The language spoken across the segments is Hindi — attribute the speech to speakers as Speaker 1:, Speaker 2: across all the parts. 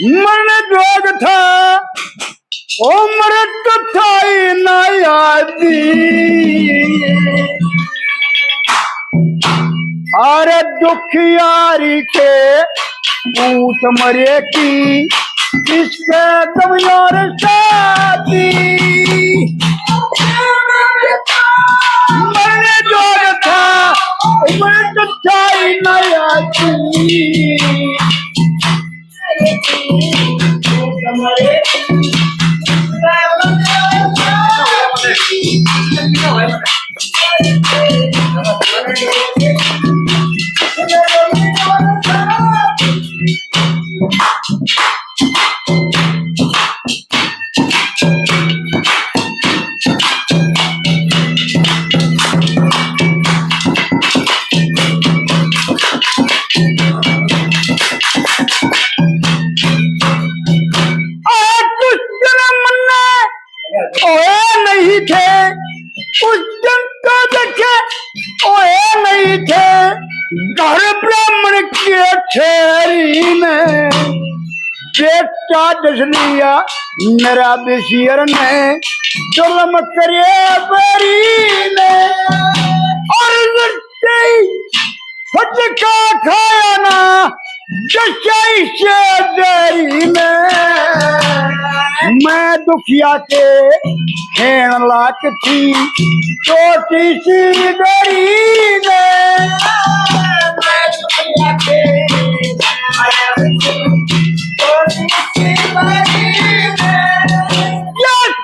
Speaker 1: मन जोग था उम्र तो थाई न यादी। अरे दुखियारी के पूत मरे की इसके दम यार शादी। मन जोग था उम्र तो थाई न यादी। नहीं थे उस दिन तो देखे ओए नहीं थे घर ब्राह्मण के छेरी में बेटा दस लिया मेरा बेसियर ने जुल्म करे बरी ने। और फटका खाया ना जशाई से देरी में। मैं दुखिया के खेण लाख थी छोटी सी डरी ने। मैं दुखिया के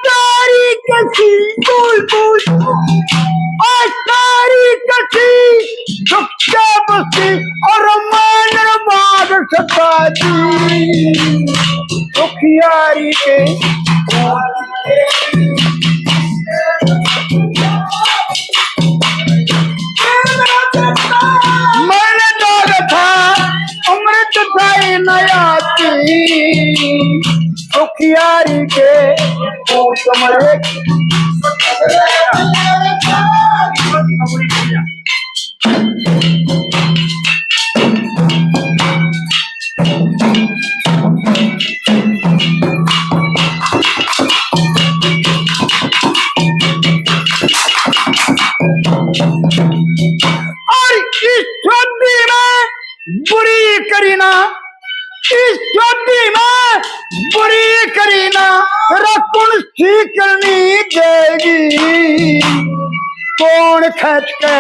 Speaker 1: सारी कसी बुलबुल और सारी कसी सुखा बसी और मान बाग सताजी। दुखियारी के मन जोग था अमृत थाई न यादी। दुखियारी के कमरे और इस शादी में बुरी करीना, इस शादी में बुरी करीना रकुन सी करनी देगी। कौन खच के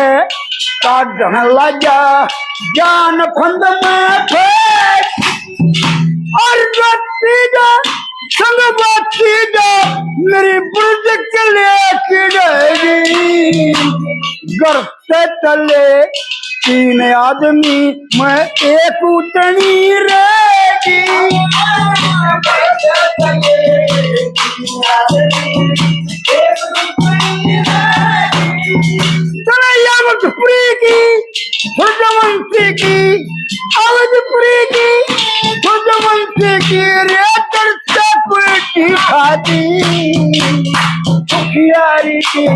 Speaker 1: काढ़न लगा जान फंद में फेंक। और संग बाती जा मेरी बुर्ज के लेके जाएगी। घर से चले तीन आदमी मैं एक उतनी रहेगी। अवधपुरी की सुजमंती की अवधपुरी की सुजमंती की रेतर से कुल्टी खाती। दुखियारी की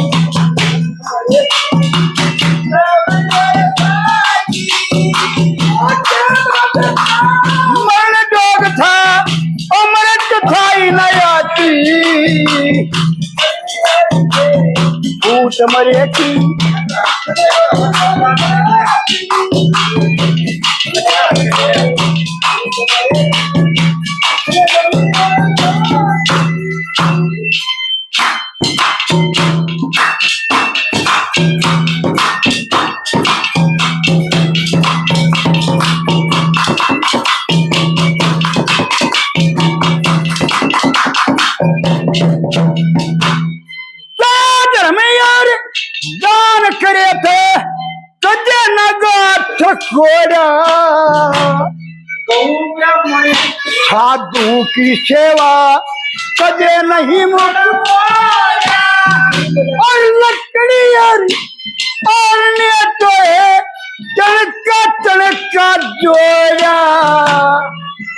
Speaker 1: मन जोग था अमृत थाई न यादी। भूत मरे की दान करे थे तुझे नगा घोड़ा। साधु की सेवा कदे नहीं मुकवाया। और लकड़ी और ने तो है तड़का जोया।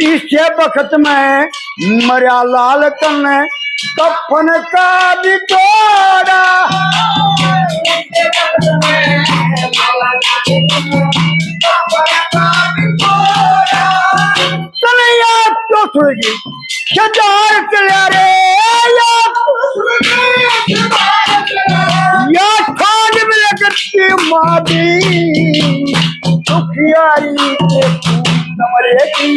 Speaker 1: इसे वक्त में मरिया लाल तने कफन का भी तोड़ा। सुरगी शजार चलिया रे या खान में लगती मादी दुखियारी के नमरे की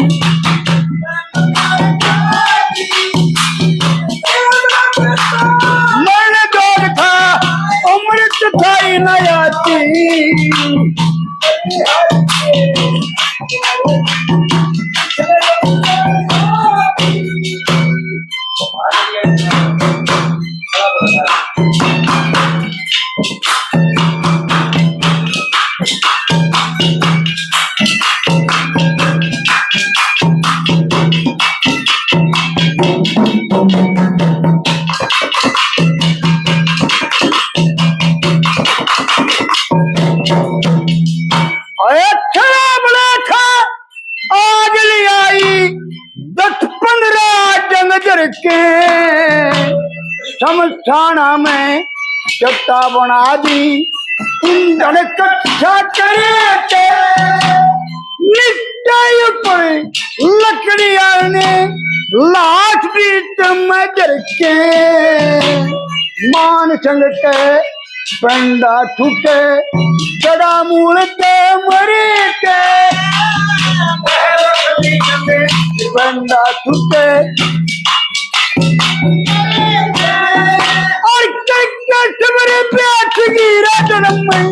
Speaker 1: मन जोड़ था अमृत थाई नयाती के समस्थाना में चट्टा बना दी ईंधन कट्ठा करे के निश्चय पर लकड़िया ने लाठ बीत मजर के मान संग के पंडा टूटे जड़ा मूल के मरे के पंडा टूटे और मेरे प्यास गिरा जन्म में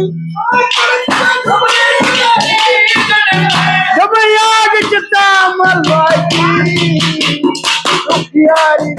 Speaker 1: जब याद चिता मलवाई यारी